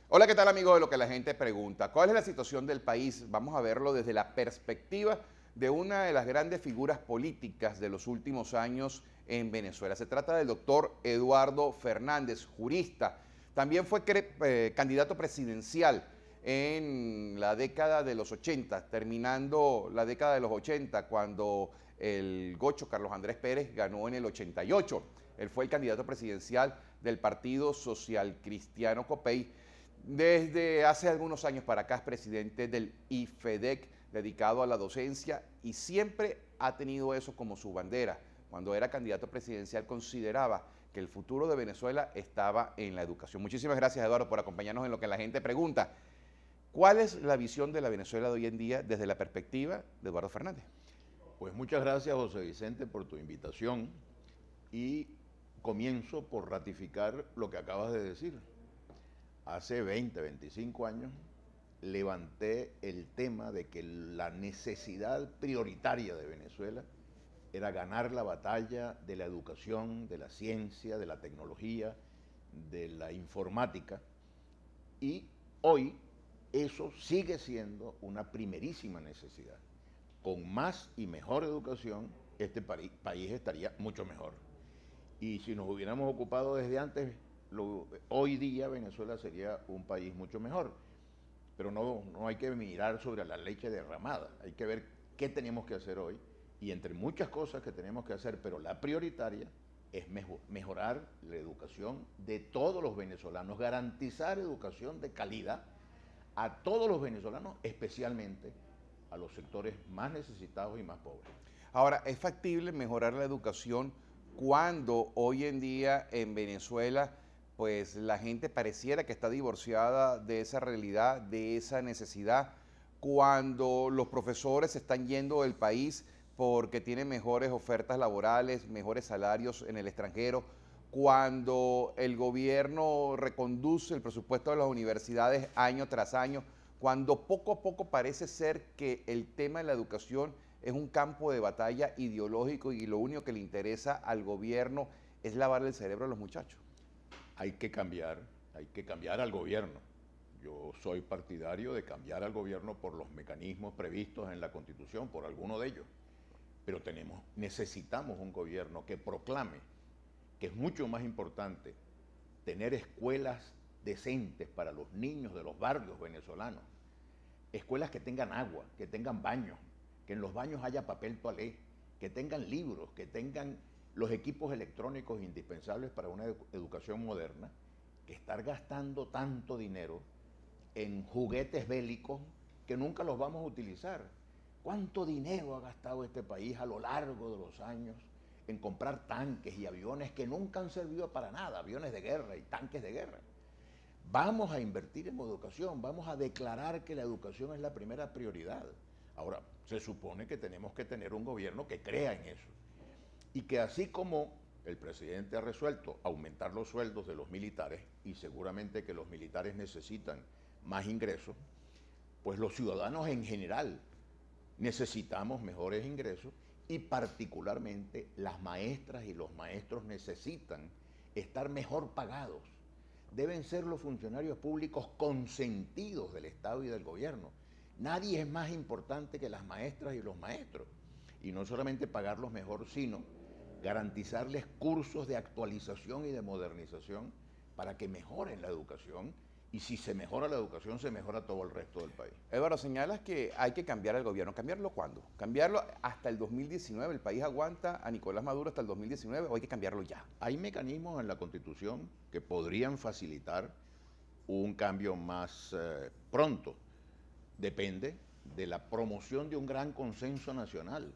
Hola, ¿qué tal amigos de Lo que la gente pregunta? ¿Cuál es la situación del país? Vamos a verlo desde la perspectiva de una de las grandes figuras políticas de los últimos años en Venezuela. Se trata del doctor Eduardo Fernández, jurista. También fue candidato presidencial en la década de los 80, terminando la década de los 80, cuando el gocho Carlos Andrés Pérez ganó en el 88. Él fue el candidato presidencial del Partido Social Cristiano Copey. Desde hace algunos años para acá es presidente del IFEDEC, dedicado a la docencia, y siempre ha tenido eso como su bandera. Cuando era candidato presidencial consideraba que el futuro de Venezuela estaba en la educación. Muchísimas gracias, Eduardo, por acompañarnos en Lo que la gente pregunta. ¿Cuál es la visión de la Venezuela de hoy en día desde la perspectiva de Eduardo Fernández? Pues muchas gracias, José Vicente, por tu invitación y comienzo por ratificar lo que acabas de decir. Hace 20, 25 años levanté el tema de que la necesidad prioritaria de Venezuela era ganar la batalla de la educación, de la ciencia, de la tecnología, de la informática, y hoy eso sigue siendo una primerísima necesidad. Con más y mejor educación, este país estaría mucho mejor. Y si nos hubiéramos ocupado desde antes, hoy día Venezuela sería un país mucho mejor. Pero no hay que mirar sobre la leche derramada, hay que ver qué tenemos que hacer hoy. Y entre muchas cosas que tenemos que hacer, pero la prioritaria es mejorar la educación de todos los venezolanos, garantizar educación de calidad a todos los venezolanos, especialmente a los sectores más necesitados y más pobres. Ahora, ¿es factible mejorar la educación cuando hoy en día en Venezuela pues la gente pareciera que está divorciada de esa realidad, de esa necesidad, cuando los profesores se están yendo del país porque tienen mejores ofertas laborales, mejores salarios en el extranjero, cuando el gobierno reconduce el presupuesto de las universidades año tras año, cuando poco a poco parece ser que el tema de la educación es un campo de batalla ideológico y lo único que le interesa al gobierno es lavarle el cerebro a los muchachos? Hay que cambiar al gobierno. Yo soy partidario de cambiar al gobierno por los mecanismos previstos en la Constitución, por alguno de ellos. Pero necesitamos un gobierno que proclame que es mucho más importante tener escuelas decentes para los niños de los barrios venezolanos, escuelas que tengan agua, que tengan baños, que en los baños haya papel toalé, que tengan libros, que tengan los equipos electrónicos indispensables para una educación moderna, que estar gastando tanto dinero en juguetes bélicos que nunca los vamos a utilizar. ¿Cuánto dinero ha gastado este país a lo largo de los años en comprar tanques y aviones que nunca han servido para nada, aviones de guerra y tanques de guerra? Vamos a invertir en educación, vamos a declarar que la educación es la primera prioridad. Ahora, se supone que tenemos que tener un gobierno que crea en eso y que, así como el presidente ha resuelto aumentar los sueldos de los militares, y seguramente que los militares necesitan más ingresos, pues los ciudadanos en general necesitamos mejores ingresos, y particularmente las maestras y los maestros necesitan estar mejor pagados. Deben ser los funcionarios públicos consentidos del Estado y del gobierno. Nadie es más importante que las maestras y los maestros. Y no solamente pagarlos mejor, sino garantizarles cursos de actualización y de modernización para que mejoren la educación. Y si se mejora la educación, se mejora todo el resto del país. Eduardo, señalas que hay que cambiar al gobierno. ¿Cambiarlo cuándo? ¿Cambiarlo hasta el 2019? ¿El país aguanta a Nicolás Maduro hasta el 2019 o hay que cambiarlo ya? Hay mecanismos en la Constitución que podrían facilitar un cambio más pronto. Depende de la promoción de un gran consenso nacional.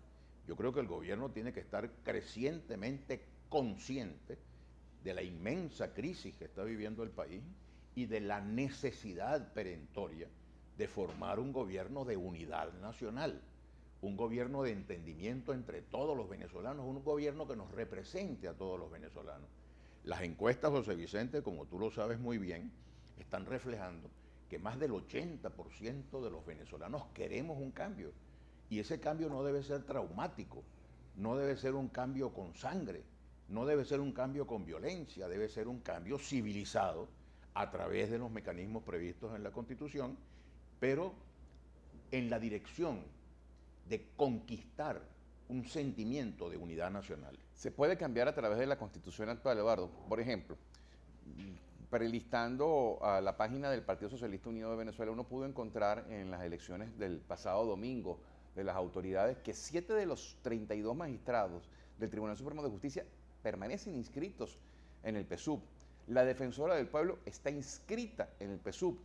Yo creo que el gobierno tiene que estar crecientemente consciente de la inmensa crisis que está viviendo el país y de la necesidad perentoria de formar un gobierno de unidad nacional, un gobierno de entendimiento entre todos los venezolanos, un gobierno que nos represente a todos los venezolanos. Las encuestas, José Vicente, como tú lo sabes muy bien, están reflejando que más del 80% de los venezolanos queremos un cambio. Y ese cambio no debe ser traumático, no debe ser un cambio con sangre, no debe ser un cambio con violencia, debe ser un cambio civilizado, a través de los mecanismos previstos en la Constitución, pero en la dirección de conquistar un sentimiento de unidad nacional. Se puede cambiar a través de la Constitución actual, Eduardo. Por ejemplo, prelistando a la página del Partido Socialista Unido de Venezuela, uno pudo encontrar en las elecciones del pasado domingo de las autoridades que 7 de los 32 magistrados del Tribunal Supremo de Justicia permanecen inscritos en el PSUV. La defensora del pueblo está inscrita en el PSUV.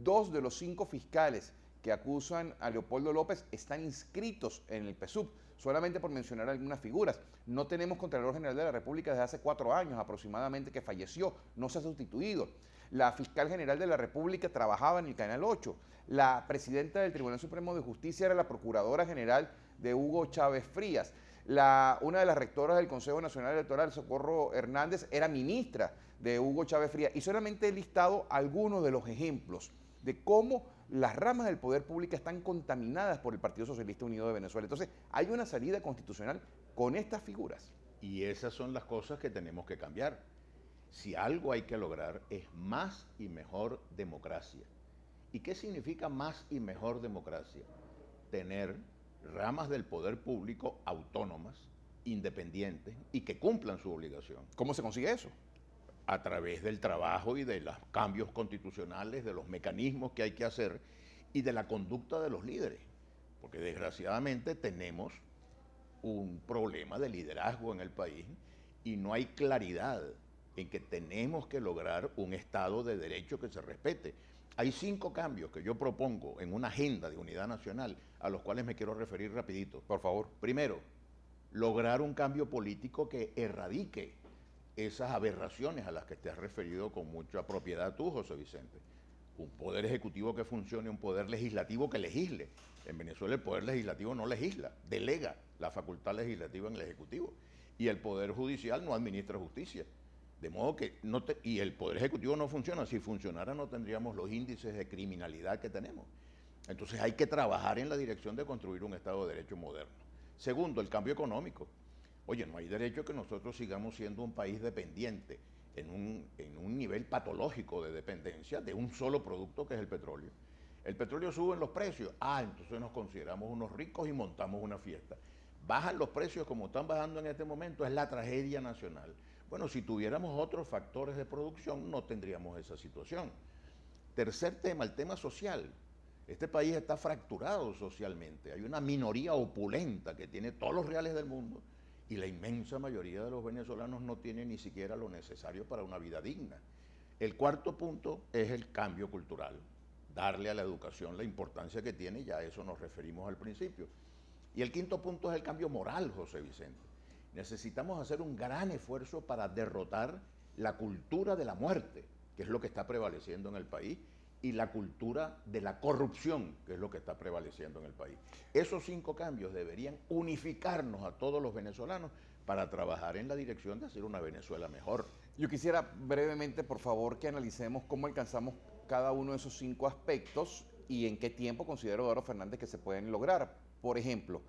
2 de los 5 fiscales que acusan a Leopoldo López están inscritos en el PSUV, solamente por mencionar algunas figuras. No tenemos Contralor General de la República desde hace 4 años aproximadamente que falleció, no se ha sustituido. La fiscal general de la República trabajaba en el Canal 8. La presidenta del Tribunal Supremo de Justicia era la procuradora general de Hugo Chávez Frías. Una de las rectoras del Consejo Nacional Electoral, Socorro Hernández, era ministra de Hugo Chávez Frías. Y solamente he listado algunos de los ejemplos de cómo las ramas del poder público están contaminadas por el Partido Socialista Unido de Venezuela. Entonces, hay una salida constitucional con estas figuras. Y esas son las cosas que tenemos que cambiar. Si algo hay que lograr es más y mejor democracia. ¿Y qué significa más y mejor democracia? Tener ramas del poder público autónomas, independientes y que cumplan su obligación. ¿Cómo se consigue eso? A través del trabajo y de los cambios constitucionales, de los mecanismos que hay que hacer y de la conducta de los líderes. Porque desgraciadamente tenemos un problema de liderazgo en el país y no hay claridad en que tenemos que lograr un Estado de Derecho que se respete. Hay 5 cambios que yo propongo en una agenda de unidad nacional a los cuales me quiero referir rapidito. Por favor. Primero, lograr un cambio político que erradique esas aberraciones a las que te has referido con mucha propiedad tú, José Vicente. Un poder ejecutivo que funcione, un poder legislativo que legisle. En Venezuela el poder legislativo no legisla, delega la facultad legislativa en el ejecutivo. Y el poder judicial no administra justicia. De modo que y el poder ejecutivo no funciona. Si funcionara no tendríamos los índices de criminalidad que tenemos. Entonces hay que trabajar en la dirección de construir un Estado de Derecho moderno. Segundo, el cambio económico. Oye, no hay derecho que nosotros sigamos siendo un país dependiente en un nivel patológico de dependencia de un solo producto que es el petróleo. El petróleo sube en los precios. Entonces nos consideramos unos ricos y montamos una fiesta. Bajan los precios como están bajando en este momento, es la tragedia nacional. Bueno, si tuviéramos otros factores de producción no tendríamos esa situación. Tercer tema, el tema social. Este país está fracturado socialmente. Hay una minoría opulenta que tiene todos los reales del mundo y la inmensa mayoría de los venezolanos no tiene ni siquiera lo necesario para una vida digna. El cuarto punto es el cambio cultural. Darle a la educación la importancia que tiene, ya a eso nos referimos al principio. Y el quinto punto es el cambio moral, José Vicente. Necesitamos hacer un gran esfuerzo para derrotar la cultura de la muerte, que es lo que está prevaleciendo en el país, y la cultura de la corrupción, que es lo que está prevaleciendo en el país. Esos 5 cambios deberían unificarnos a todos los venezolanos para trabajar en la dirección de hacer una Venezuela mejor. Yo quisiera brevemente, por favor, que analicemos cómo alcanzamos cada uno de esos 5 aspectos y en qué tiempo considera Eduardo Fernández que se pueden lograr. Por ejemplo,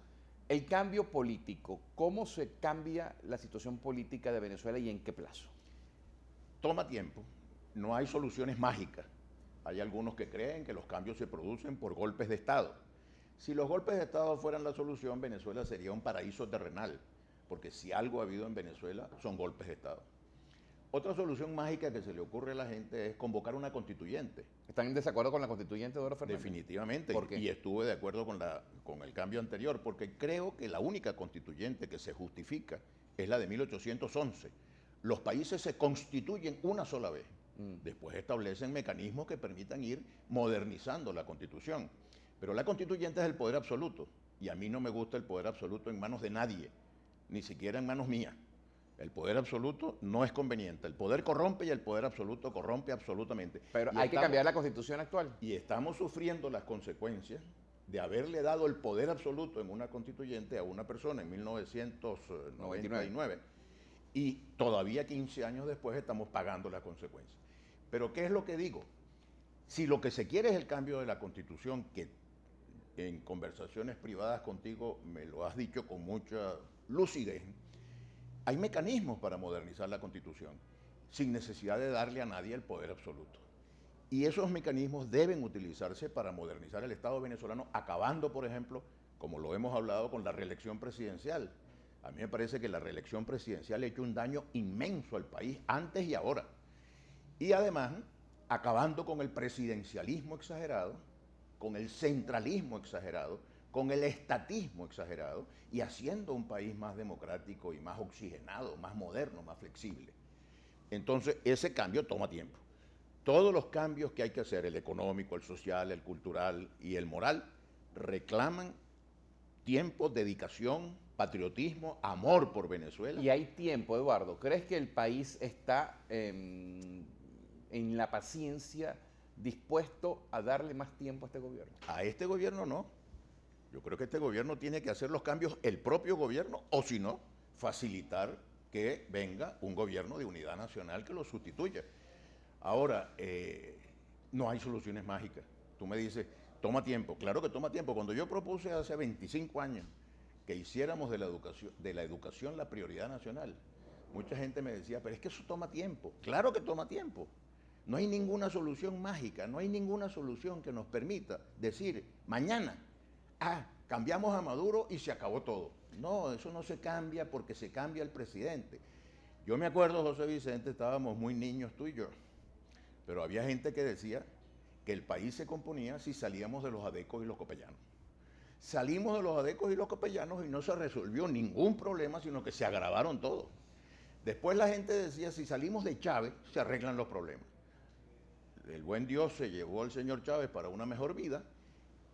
el cambio político. ¿Cómo se cambia la situación política de Venezuela y en qué plazo? Toma tiempo. No hay soluciones mágicas. Hay algunos que creen que los cambios se producen por golpes de Estado. Si los golpes de Estado fueran la solución, Venezuela sería un paraíso terrenal, porque si algo ha habido en Venezuela son golpes de Estado. Otra solución mágica que se le ocurre a la gente es convocar una constituyente. ¿Están en desacuerdo con la constituyente, Eduardo Fernández? Definitivamente. ¿Por qué? Y estuve de acuerdo con el cambio anterior, porque creo que la única constituyente que se justifica es la de 1811. Los países se constituyen una sola vez. Después establecen mecanismos que permitan ir modernizando la Constitución. Pero la constituyente es el poder absoluto. Y a mí no me gusta el poder absoluto en manos de nadie, ni siquiera en manos mías. El poder absoluto no es conveniente. El poder corrompe y el poder absoluto corrompe absolutamente. Pero hay que cambiar la constitución actual. Y estamos sufriendo las consecuencias de haberle dado el poder absoluto en una constituyente a una persona en 1999. Y todavía 15 años después estamos pagando las consecuencias. Pero ¿qué es lo que digo? Si lo que se quiere es el cambio de la Constitución, que en conversaciones privadas contigo me lo has dicho con mucha lucidez, hay mecanismos para modernizar la Constitución. sin necesidad de darle a nadie el poder absoluto. Y esos mecanismos deben utilizarse para modernizar el Estado venezolano, acabando, por ejemplo, como lo hemos hablado, con la reelección presidencial. A mí me parece que la reelección presidencial ha hecho un daño inmenso al país, antes y ahora. Y además, acabando con el presidencialismo exagerado, con el centralismo exagerado, con el estatismo exagerado, y haciendo un país más democrático y más oxigenado, más moderno, más flexible. Entonces, ese cambio toma tiempo. Todos los cambios que hay que hacer, el económico, el social, el cultural y el moral, reclaman tiempo, dedicación, patriotismo, amor por Venezuela. Y hay tiempo, Eduardo. ¿Crees que el país está en la paciencia dispuesto a darle más tiempo a este gobierno? A este gobierno no. Yo creo que este gobierno tiene que hacer los cambios el propio gobierno, o si no, facilitar que venga un gobierno de unidad nacional que lo sustituya. Ahora, no hay soluciones mágicas. Tú me dices, toma tiempo. Claro que toma tiempo. Cuando yo propuse hace 25 años que hiciéramos de la educación la prioridad nacional, mucha gente me decía, pero es que eso toma tiempo. Claro que toma tiempo. No hay ninguna solución mágica, no hay ninguna solución que nos permita decir, mañana, cambiamos a Maduro y se acabó todo. No, eso no se cambia porque se cambia el presidente. Yo me acuerdo, José Vicente, estábamos muy niños tú y yo, pero había gente que decía que el país se componía si salíamos de los adecos y los copellanos. Salimos de los adecos y los copellanos y no se resolvió ningún problema, sino que se agravaron todos. Después la gente decía, si salimos de Chávez, se arreglan los problemas. El buen Dios se llevó al señor Chávez para una mejor vida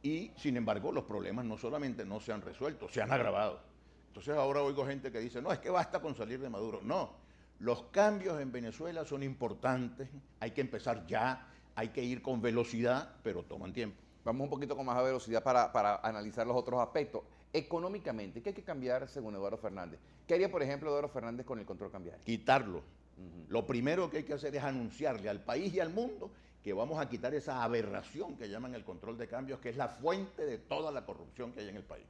y, sin embargo, los problemas no solamente no se han resuelto, se han agravado. Entonces ahora oigo gente que dice, no, es que basta con salir de Maduro. No. Los cambios en Venezuela son importantes, hay que empezar ya, hay que ir con velocidad, pero toman tiempo. Vamos un poquito con más velocidad para analizar los otros aspectos. Económicamente, ¿qué hay que cambiar según Eduardo Fernández? ¿Qué haría, por ejemplo, Eduardo Fernández con el control cambiario? Quitarlo. Lo primero que hay que hacer es anunciarle al país y al mundo que vamos a quitar esa aberración que llaman el control de cambios, que es la fuente de toda la corrupción que hay en el país.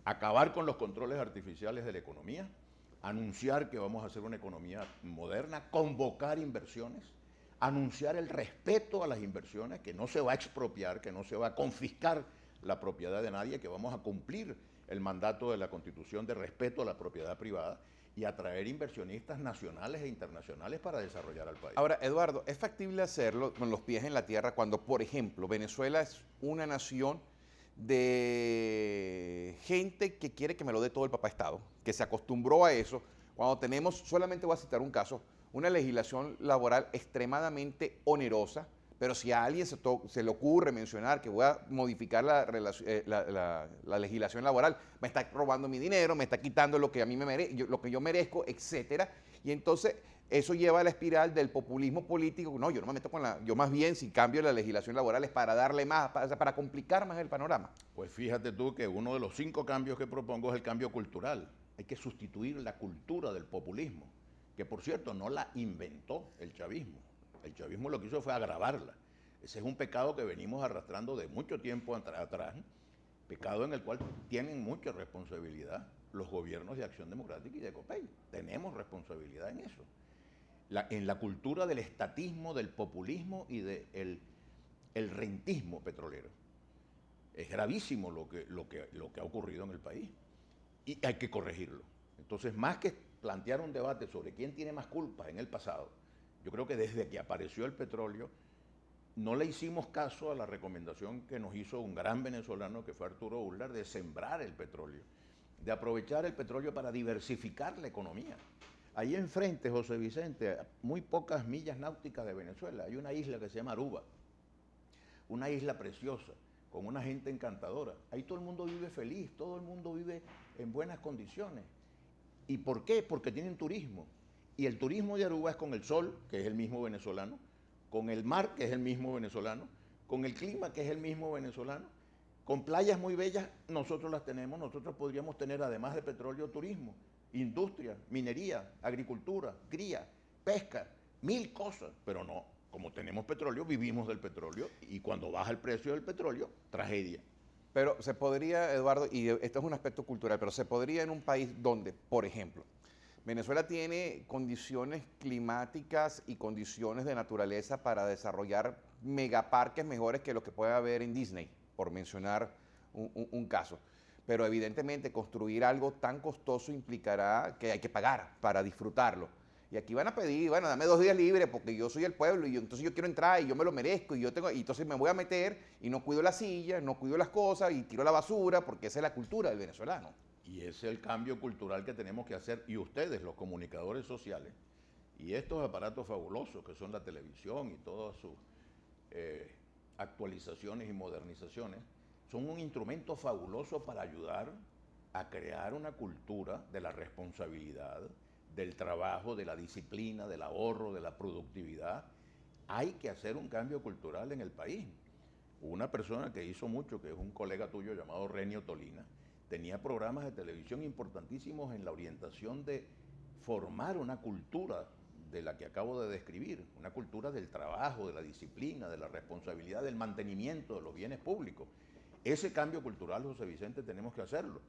Acabar con los controles artificiales de la economía, anunciar que vamos a hacer una economía moderna, convocar inversiones, anunciar el respeto a las inversiones, que no se va a expropiar, que no se va a confiscar la propiedad de nadie, que vamos a cumplir el mandato de la Constitución de respeto a la propiedad privada y atraer inversionistas nacionales e internacionales para desarrollar al país. Ahora, Eduardo, ¿es factible hacerlo con los pies en la tierra cuando, por ejemplo, Venezuela es una nación de gente que quiere que me lo dé todo el papá Estado, que se acostumbró a eso, cuando tenemos, solamente voy a citar un caso, una legislación laboral extremadamente onerosa, pero si a alguien se le ocurre mencionar que voy a modificar la legislación laboral, me está robando mi dinero, me está quitando lo que a mí lo que yo merezco, etcétera, y entonces eso lleva a la espiral del populismo político. No, yo no me meto yo más bien, si cambio la legislación laboral es para darle más, para complicar más el panorama. Pues fíjate tú que uno de los 5 cambios que propongo es el cambio cultural. Hay que sustituir la cultura del populismo, que por cierto no la inventó el chavismo. El chavismo lo que hizo fue agravarla. Ese es un pecado que venimos arrastrando de mucho tiempo atrás, pecado en el cual tienen mucha responsabilidad los gobiernos de Acción Democrática y de COPEI. Tenemos responsabilidad en eso. En la cultura del estatismo, del populismo y del rentismo petrolero. Es gravísimo lo que ha ocurrido en el país y hay que corregirlo. Entonces, más que plantear un debate sobre quién tiene más culpas en el pasado, yo creo que desde que apareció el petróleo no le hicimos caso a la recomendación que nos hizo un gran venezolano que fue Arturo Uslar de sembrar el petróleo, de aprovechar el petróleo para diversificar la economía. Ahí enfrente, José Vicente, a muy pocas millas náuticas de Venezuela, hay una isla que se llama Aruba, una isla preciosa, con una gente encantadora. Ahí todo el mundo vive feliz, todo el mundo vive en buenas condiciones. ¿Y por qué? Porque tienen turismo. Y el turismo de Aruba es con el sol, que es el mismo venezolano, con el mar, que es el mismo venezolano, con el clima, que es el mismo venezolano, con playas muy bellas, nosotros las tenemos. Nosotros podríamos tener, además de petróleo, turismo, industria, minería, agricultura, cría, pesca, 1000 cosas, pero no. Como tenemos petróleo, vivimos del petróleo y cuando baja el precio del petróleo, tragedia. Pero se podría, Eduardo, y esto es un aspecto cultural, pero se podría en un país donde, por ejemplo, Venezuela tiene condiciones climáticas y condiciones de naturaleza para desarrollar megaparques mejores que los que puede haber en Disney, por mencionar un caso. Pero evidentemente construir algo tan costoso implicará que hay que pagar para disfrutarlo. Y aquí van a pedir, bueno, dame 2 días libres porque yo soy el pueblo y entonces yo quiero entrar y yo me lo merezco y entonces me voy a meter y no cuido la silla, no cuido las cosas y tiro la basura porque esa es la cultura del venezolano. Y ese es el cambio cultural que tenemos que hacer. Y ustedes, los comunicadores sociales, y estos aparatos fabulosos que son la televisión y todas sus actualizaciones y modernizaciones, son un instrumento fabuloso para ayudar a crear una cultura de la responsabilidad, del trabajo, de la disciplina, del ahorro, de la productividad. Hay que hacer un cambio cultural en el país. Una persona que hizo mucho, que es un colega tuyo llamado Renio Tolina, tenía programas de televisión importantísimos en la orientación de formar una cultura de la que acabo de describir, una cultura del trabajo, de la disciplina, de la responsabilidad, del mantenimiento de los bienes públicos. Ese cambio cultural, José Vicente, tenemos que hacerlo.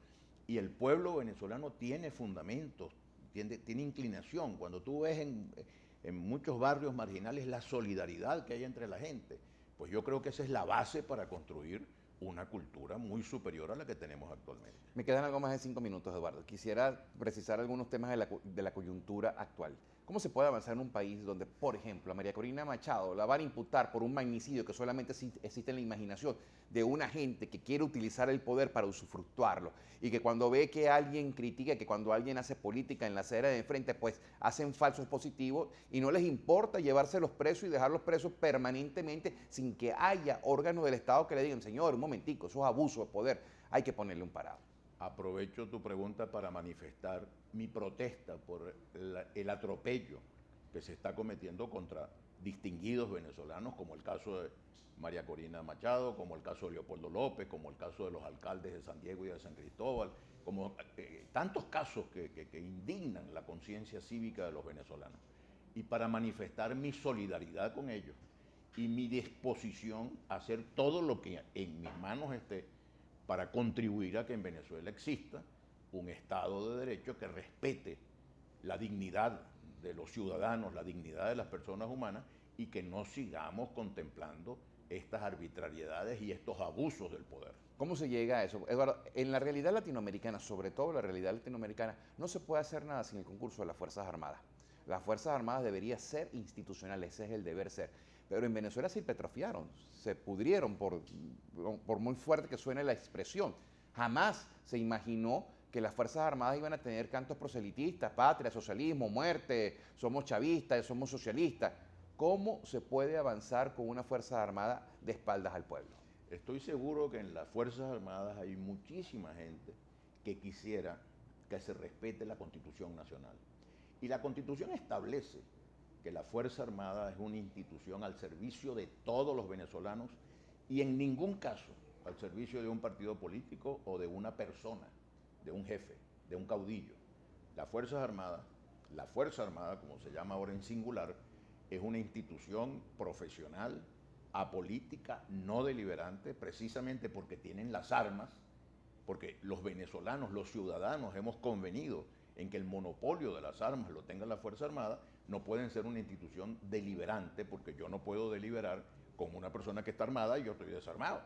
Y el pueblo venezolano tiene fundamentos, tiene inclinación. Cuando tú ves en muchos barrios marginales la solidaridad que hay entre la gente, pues yo creo que esa es la base para construir una cultura muy superior a la que tenemos actualmente. Me quedan algo más de 5 minutos, Eduardo. Quisiera precisar algunos temas de la coyuntura actual. ¿Cómo se puede avanzar en un país donde, por ejemplo, a María Corina Machado la van a imputar por un magnicidio que solamente existe en la imaginación de una gente que quiere utilizar el poder para usufructuarlo y que cuando ve que alguien critica, que cuando alguien hace política en la acera de enfrente, pues hacen falsos positivos y no les importa llevárselos presos y dejarlos presos permanentemente sin que haya órganos del Estado que le digan, señor, un momentico, eso es abuso de poder, hay que ponerle un parado? Aprovecho tu pregunta para manifestar mi protesta por el atropello que se está cometiendo contra distinguidos venezolanos, como el caso de María Corina Machado, como el caso de Leopoldo López, como el caso de los alcaldes de San Diego y de San Cristóbal, como tantos casos que indignan la conciencia cívica de los venezolanos. Y para manifestar mi solidaridad con ellos y mi disposición a hacer todo lo que en mis manos esté para contribuir a que en Venezuela exista un Estado de Derecho que respete la dignidad de los ciudadanos, la dignidad de las personas humanas y que no sigamos contemplando estas arbitrariedades y estos abusos del poder. ¿Cómo se llega a eso? Eduardo, en la realidad latinoamericana, sobre todo la realidad latinoamericana, no se puede hacer nada sin el concurso de las Fuerzas Armadas. Las Fuerzas Armadas deberían ser institucionales, ese es el deber ser. Pero en Venezuela se hipertrofiaron, se pudrieron, por muy fuerte que suene la expresión. Jamás se imaginó que las Fuerzas Armadas iban a tener cantos proselitistas, patria, socialismo, muerte, somos chavistas, somos socialistas. ¿Cómo se puede avanzar con una Fuerza Armada de espaldas al pueblo? Estoy seguro que en las Fuerzas Armadas hay muchísima gente que quisiera que se respete la Constitución Nacional. Y la Constitución establece que la Fuerza Armada es una institución al servicio de todos los venezolanos y en ningún caso al servicio de un partido político o de una persona, de un jefe, de un caudillo. La Fuerza Armada, como se llama ahora en singular, es una institución profesional, apolítica, no deliberante, precisamente porque tienen las armas, porque los venezolanos, los ciudadanos, hemos convenido en que el monopolio de las armas lo tenga la Fuerza Armada. No pueden ser una institución deliberante, porque yo no puedo deliberar con una persona que está armada y yo estoy desarmado.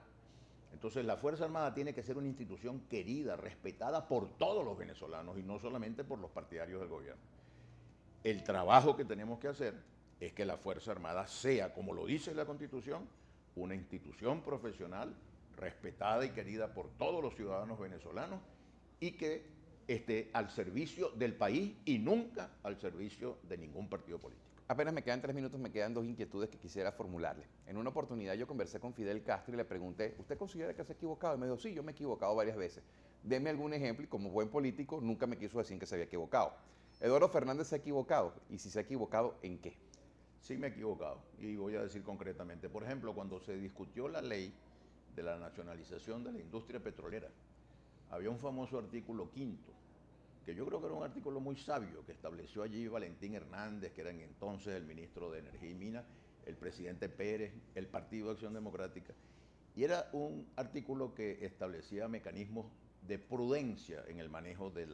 Entonces la Fuerza Armada tiene que ser una institución querida, respetada por todos los venezolanos y no solamente por los partidarios del gobierno. El trabajo que tenemos que hacer es que la Fuerza Armada sea, como lo dice la Constitución, una institución profesional, respetada y querida por todos los ciudadanos venezolanos y que esté al servicio del país y nunca al servicio de ningún partido político. Apenas me quedan 3 minutos, me quedan 2 inquietudes que quisiera formularle. En una oportunidad yo conversé con Fidel Castro y le pregunté, ¿usted considera que se ha equivocado? Y me dijo, sí, yo me he equivocado varias veces. Deme algún ejemplo y como buen político nunca me quiso decir que se había equivocado. Eduardo Fernández se ha equivocado y si se ha equivocado, ¿en qué? Sí me he equivocado y voy a decir concretamente. Por ejemplo, cuando se discutió la ley de la nacionalización de la industria petrolera, había un famoso artículo 5, que yo creo que era un artículo muy sabio, que estableció allí Valentín Hernández, que era entonces el ministro de Energía y Minas, el presidente Pérez, el Partido de Acción Democrática, y era un artículo que establecía mecanismos de prudencia en el manejo de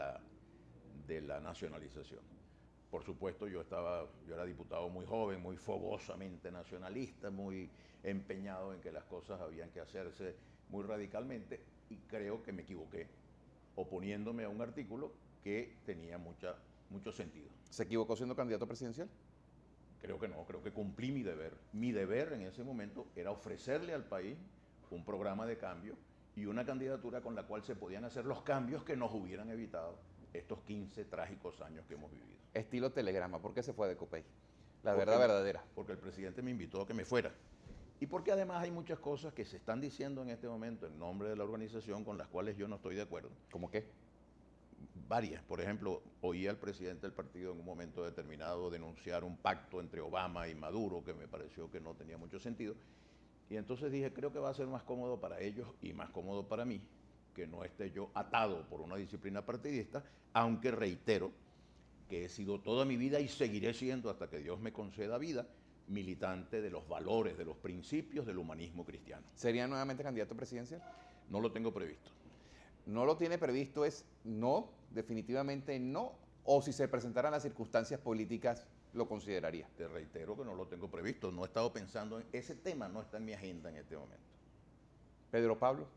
de la nacionalización. Por supuesto, yo era diputado muy joven, muy fogosamente nacionalista, muy empeñado en que las cosas habían que hacerse muy radicalmente, y creo que me equivoqué oponiéndome a un artículo que tenía mucho sentido. ¿Se equivocó siendo candidato presidencial? Creo que no, creo que cumplí mi deber. Mi deber en ese momento era ofrecerle al país un programa de cambio y una candidatura con la cual se podían hacer los cambios que nos hubieran evitado estos 15 trágicos años que hemos vivido. Estilo telegrama, ¿por qué se fue de Copey? La verdad verdadera. Porque el presidente me invitó a que me fuera. Y porque además hay muchas cosas que se están diciendo en este momento en nombre de la organización con las cuales yo no estoy de acuerdo. ¿Cómo qué? Varias. Por ejemplo, oí al presidente del partido en un momento determinado denunciar un pacto entre Obama y Maduro que me pareció que no tenía mucho sentido. Y entonces dije, creo que va a ser más cómodo para ellos y más cómodo para mí que no esté yo atado por una disciplina partidista, aunque reitero que he sido toda mi vida y seguiré siendo hasta que Dios me conceda vida, militante de los valores, de los principios del humanismo cristiano. ¿Sería nuevamente candidato presidencial? No lo tengo previsto. ¿No lo tiene previsto es no, definitivamente no? ¿O si se presentaran las circunstancias políticas, lo consideraría? Te reitero que no lo tengo previsto. No he estado pensando en ese tema, no está en mi agenda en este momento. ¿Pedro Pablo?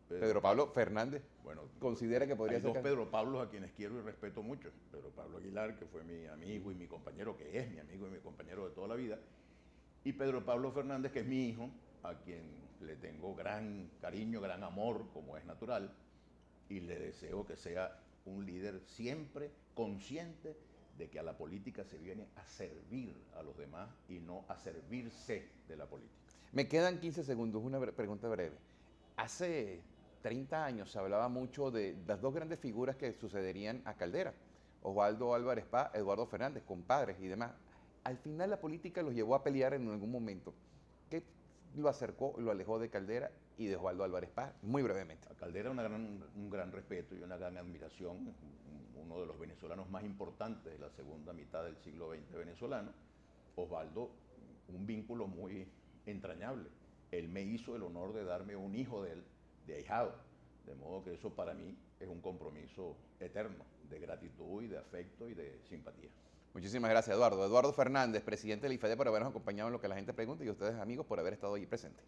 Pedro Pablo Fernández. Bueno, ¿considera que podría hay ser dos Pedro Pablos a quienes quiero y respeto mucho. Pedro Pablo Aguilar, que fue mi amigo y mi compañero, que es mi amigo y mi compañero de toda la vida. Y Pedro Pablo Fernández, que es mi hijo, a quien le tengo gran cariño, gran amor, como es natural, y le deseo que sea un líder siempre consciente de que a la política se viene a servir a los demás y no a servirse de la política. Me quedan 15 segundos, una pregunta breve. Hace 30 años se hablaba mucho de las dos grandes figuras que sucederían a Caldera, Osvaldo Álvarez Paz, Eduardo Fernández, compadres y demás. Al final la política los llevó a pelear en algún momento. ¿Qué lo acercó, lo alejó de Caldera y de Osvaldo Álvarez Paz? Muy brevemente. A Caldera un gran respeto y una gran admiración, uno de los venezolanos más importantes de la segunda mitad del siglo XX venezolano. Osvaldo, un vínculo muy entrañable. Él me hizo el honor de darme un hijo de él, de ahijado, de modo que eso para mí es un compromiso eterno de gratitud y de afecto y de simpatía. Muchísimas gracias, Eduardo. Eduardo Fernández, presidente del IFEDE, por habernos acompañado en lo que la gente pregunta, y ustedes, amigos, por haber estado allí presentes.